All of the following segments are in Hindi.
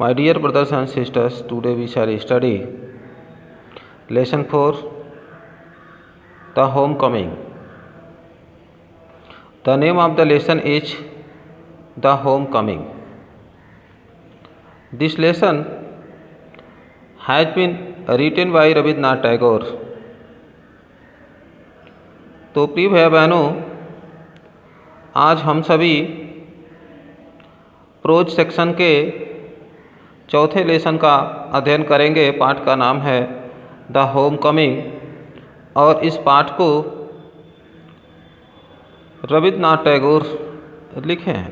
My dear brothers and sisters, today we shall study lesson 4, the homecoming. The name of the lesson is the homecoming. This lesson has been written by Rabindranath Tagore. तो प्रिय भाई बहनों, आज हम सभी प्रोज सेक्शन के चौथे लेसन का अध्ययन करेंगे. पाठ का नाम है द होमकमिंग और इस पाठ को रविन्द्रनाथ टैगोर लिखे हैं.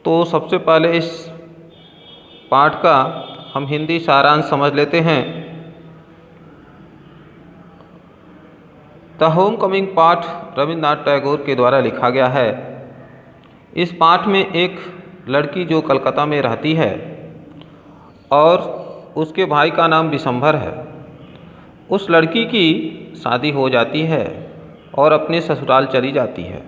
तो सबसे पहले इस पाठ का हम हिंदी सारांश समझ लेते हैं. द होमकमिंग पाठ रविन्द्रनाथ टैगोर के द्वारा लिखा गया है. इस पाठ में एक लड़की जो कलकत्ता में रहती है और उसके भाई का नाम विशंभर है, उस लड़की की शादी हो जाती है और अपने ससुराल चली जाती है.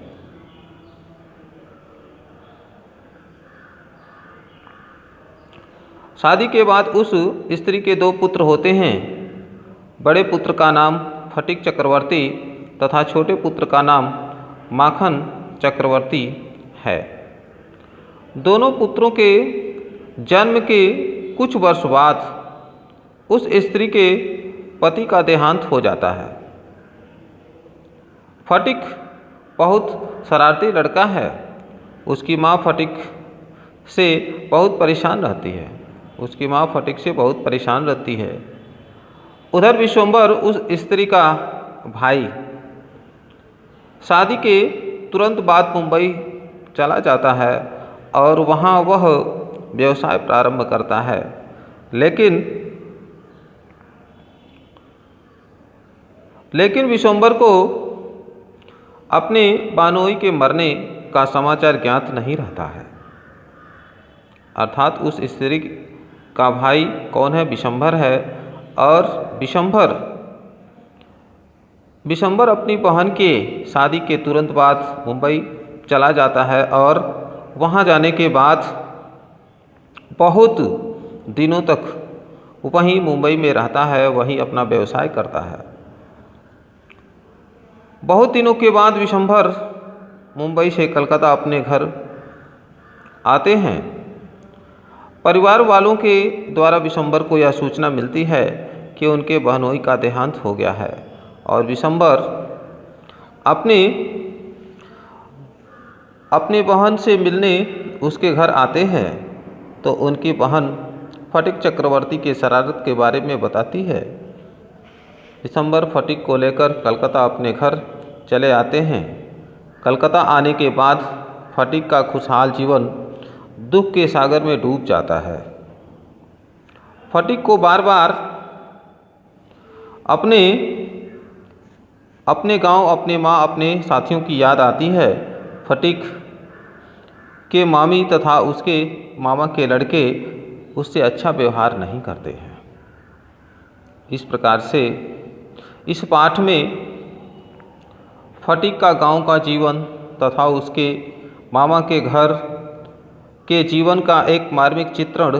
शादी के बाद उस स्त्री के दो पुत्र होते हैं. बड़े पुत्र का नाम फटिक चक्रवर्ती तथा छोटे पुत्र का नाम माखन चक्रवर्ती है. दोनों पुत्रों के जन्म के कुछ वर्ष बाद उस स्त्री के पति का देहांत हो जाता है. फटिक बहुत शरारती लड़का है. उसकी माँ फटिक से बहुत परेशान रहती है. उधर विशंभर उस स्त्री का भाई शादी के तुरंत बाद मुंबई चला जाता है और वहाँ वह व्यवसाय प्रारंभ करता है. लेकिन विशंभर को अपने बानोई के मरने का समाचार ज्ञात नहीं रहता है. अर्थात उस स्त्री का भाई कौन है? विशंभर है. और विशंभर अपनी बहन के शादी के तुरंत बाद मुंबई चला जाता है और वहाँ जाने के बाद बहुत दिनों तक वहीं मुंबई में रहता है, वहीं अपना व्यवसाय करता है. बहुत दिनों के बाद विशंभर मुंबई से कलकत्ता अपने घर आते हैं. परिवार वालों के द्वारा विशंभर को यह सूचना मिलती है कि उनके बहनोई का देहांत हो गया है और विशंभर अपने बहन से मिलने उसके घर आते हैं. तो उनकी बहन फटिक चक्रवर्ती के शरारत के बारे में बताती है. विशंभर फटिक को लेकर कलकत्ता अपने घर चले आते हैं. कलकत्ता आने के बाद फटिक का खुशहाल जीवन दुख के सागर में डूब जाता है. फटिक को बार बार अपने गांव, अपने माँ, अपने साथियों की याद आती है. फटिक के मामी तथा उसके मामा के लड़के उससे अच्छा व्यवहार नहीं करते हैं. इस प्रकार से इस पाठ में फटिक का गांव का जीवन तथा उसके मामा के घर के जीवन का एक मार्मिक चित्रण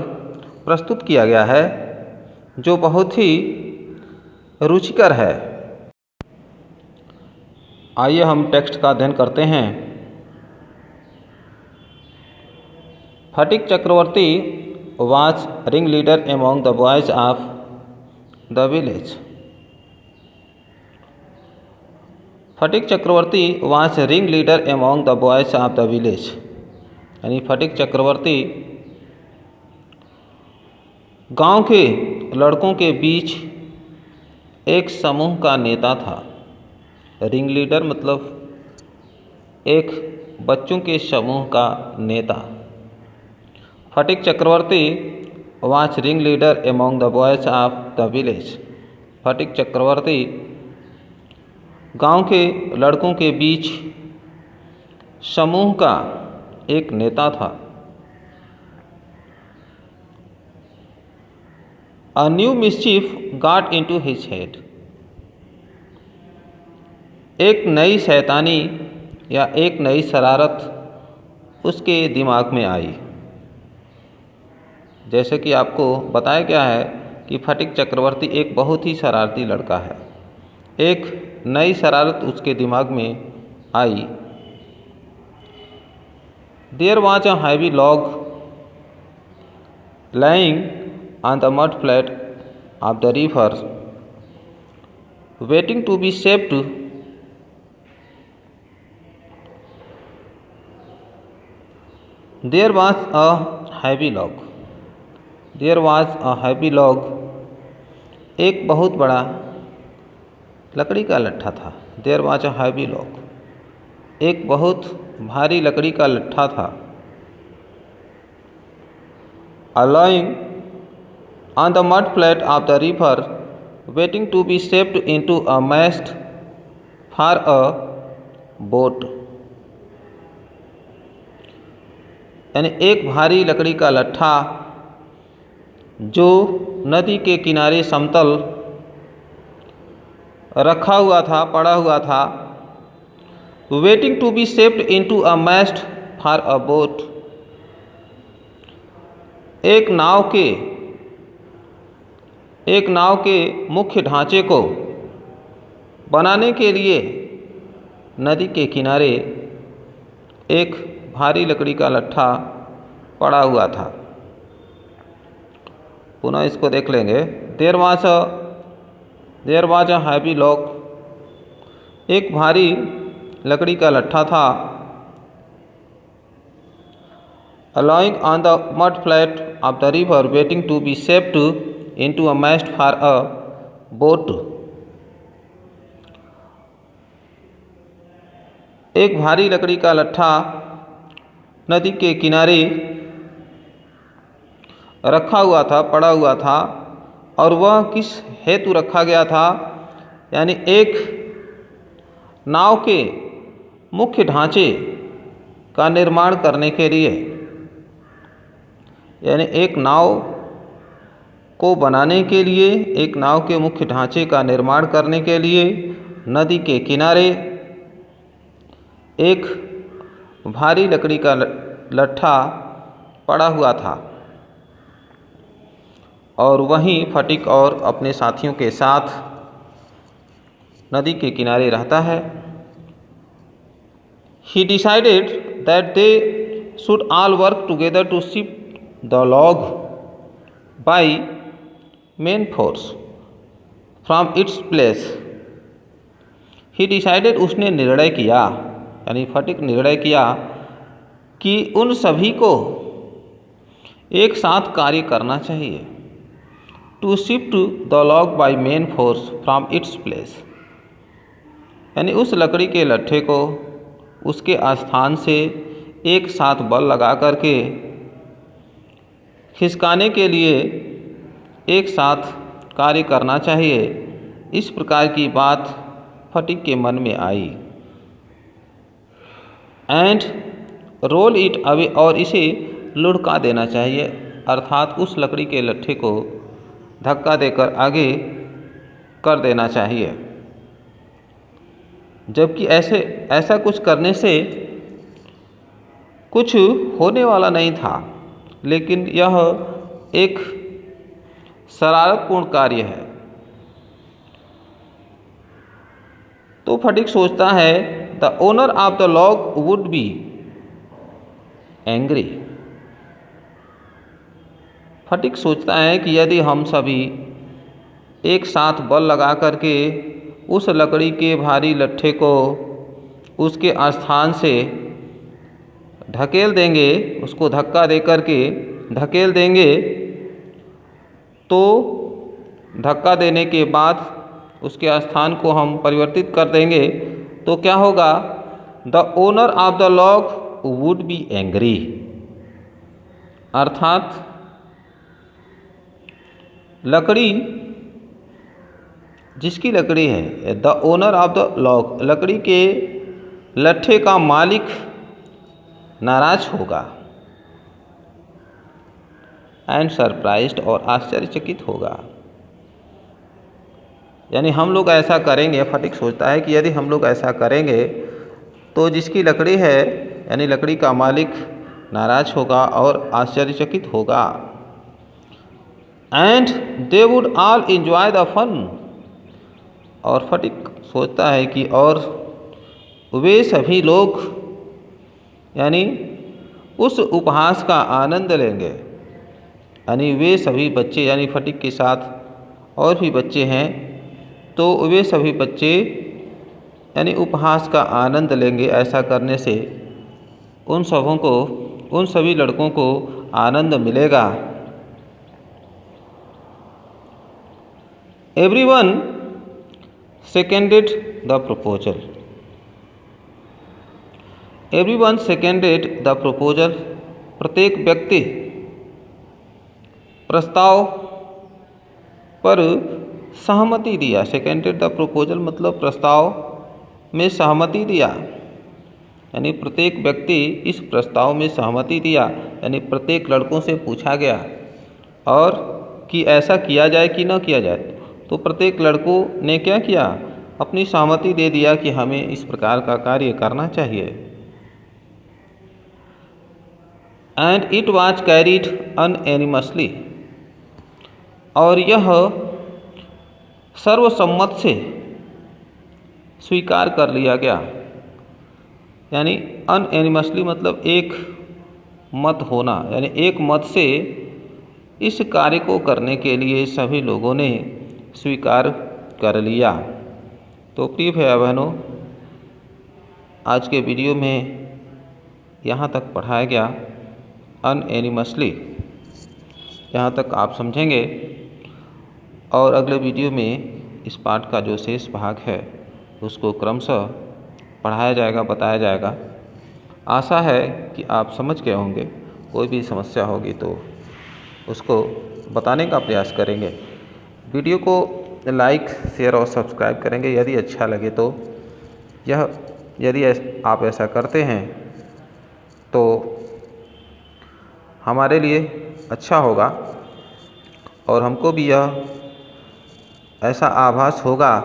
प्रस्तुत किया गया है जो बहुत ही रुचिकर है. आइए हम टेक्स्ट का अध्ययन करते हैं. फटिक चक्रवर्ती was ringleader among the boys of the village. Sphatik Chakraborty was ringleader among the boys of the village. यानी फटिक चक्रवर्ती गांव के लड़कों के बीच एक समूह का नेता था. रिंगलीडर मतलब एक बच्चों के समूह का नेता. फटिक चक्रवर्ती was ringleader among the boys of the village. फटिक चक्रवर्ती गांव के लड़कों के बीच समूह का एक नेता था. A new mischief got into his head. एक नई शैतानी या एक नई शरारत उसके दिमाग में आई। जैसे कि आपको बताया गया है कि फटिक चक्रवर्ती एक बहुत ही शरारती लड़का है। एक नई शरारत उसके दिमाग में आई। There was a heavy log lying on the mud flat of the river, waiting to be shaped. There was a heavy log. There was a heavy log. एक बहुत बड़ा लकड़ी का लट्ठा था। There was a heavy log. एक बहुत भारी लकड़ी का लट्ठा था। Lying on the mud flat of the river, waiting to be shaped into a mast for a boat. यानी एक भारी लकड़ी का लट्ठा जो नदी के किनारे समतल रखा हुआ था, पड़ा हुआ था। Waiting to be shaped into a mast for a boat. एक नाव के मुख्य ढांचे को बनाने के लिए नदी के किनारे एक भारी लकड़ी का लट्ठा पड़ा हुआ था। पुनः इसको देख लेंगे। There was a heavy log. एक भारी लकड़ी का लट्ठा था। Lying on the mud flat of the river, waiting to be shaped into a mast for a boat. एक भारी लकड़ी का लट्ठा नदी के किनारे रखा हुआ था, पड़ा हुआ था। और वह किस हेतु रखा गया था? यानी एक नाव के मुख्य ढांचे का निर्माण करने के लिए। यानी एक नाव को बनाने के लिए, एक नाव के मुख्य ढांचे का निर्माण करने के लिए नदी के किनारे एक भारी लकड़ी का लट्ठा पड़ा हुआ था। और वहीं फटिक और अपने साथियों के साथ नदी के किनारे रहता है। He decided that they should all work together to shift the log by main force from its place. He decided, उसने निर्णय किया, यानी फटिक निर्णय किया कि उन सभी को एक साथ कार्य करना चाहिए। To shift the log by main force from its place, यानी उस लकड़ी के लट्ठे को उसके स्थान से एक साथ बल लगा करके खिसकाने के लिए एक साथ कार्य करना चाहिए। इस प्रकार की बात फटिक के मन में आई। एंड रोल इट अवे, और इसे लुढ़का देना चाहिए, अर्थात उस लकड़ी के लट्ठे को धक्का देकर आगे कर देना चाहिए। जबकि ऐसा कुछ करने से कुछ होने वाला नहीं था, लेकिन यह एक शरारतपूर्ण कार्य है। तो फटिक सोचता है, the owner of the log would be angry. Phatik सोचता है कि यदि हम सभी एक साथ बल लगा करके उस लकड़ी के भारी लट्ठे को उसके स्थान से ढकेल देंगे, उसको धक्का दे करके ढकेल देंगे, तो धक्का देने के बाद उसके स्थान को हम परिवर्तित कर देंगे, तो क्या होगा? The owner of the log would be angry, अर्थात लकड़ी, जिसकी लकड़ी है, the owner of the log, लकड़ी के लट्ठे का मालिक नाराज होगा। एंड सरप्राइज्ड, और आश्चर्यचकित होगा। यानी हम लोग ऐसा करेंगे, फटिक सोचता है कि यदि हम लोग ऐसा करेंगे तो जिसकी लकड़ी है, यानी लकड़ी का मालिक नाराज होगा और आश्चर्यचकित होगा। And they would all enjoy the fun, और फटिक सोचता है कि और वे सभी लोग यानी उस उपहास का आनंद लेंगे। यानी वे सभी बच्चे यानी फटिक के साथ और भी बच्चे हैं, तो वे सभी बच्चे यानी उपहास का आनंद लेंगे। ऐसा करने से उन सभी लड़कों को आनंद मिलेगा। Everyone seconded the proposal. Everyone seconded the proposal, प्रत्येक व्यक्ति प्रस्ताव पर सहमति दिया। सेकेंडेड द प्रपोजल मतलब प्रस्ताव में सहमति दिया, यानी प्रत्येक व्यक्ति इस प्रस्ताव में सहमति दिया। यानी प्रत्येक लड़कों से पूछा गया और कि ऐसा किया जाए कि न किया जाए, तो प्रत्येक लड़कों ने क्या किया, अपनी सहमति दे दिया कि हमें इस प्रकार का कार्य करना चाहिए। And it was carried unanimously, और यह सर्वसम्मत से स्वीकार कर लिया गया। यानी अनएनिमसली मतलब एक मत होना, यानी एक मत से इस कार्य को करने के लिए सभी लोगों ने स्वीकार कर लिया। तो प्रिय भाई बहनों, आज के वीडियो में यहाँ तक पढ़ाया गया अनएनिमसली, यहाँ तक आप समझेंगे और अगले वीडियो में इस पाठ का जो शेष भाग है उसको क्रमशः पढ़ाया जाएगा, बताया जाएगा। आशा है कि आप समझ गए होंगे। कोई भी समस्या होगी तो उसको बताने का प्रयास करेंगे। वीडियो को लाइक, शेयर और सब्सक्राइब करेंगे यदि अच्छा लगे तो। यदि आप ऐसा करते हैं तो हमारे लिए अच्छा होगा और हमको भी यह ऐसा आभास होगा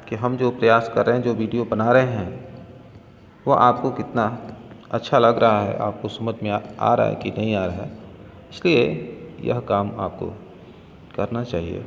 कि हम जो प्रयास कर रहे हैं, जो वीडियो बना रहे हैं, वो आपको कितना अच्छा लग रहा है, आपको समझ में आ रहा है कि नहीं आ रहा है। इसलिए यह काम आपको करना चाहिए।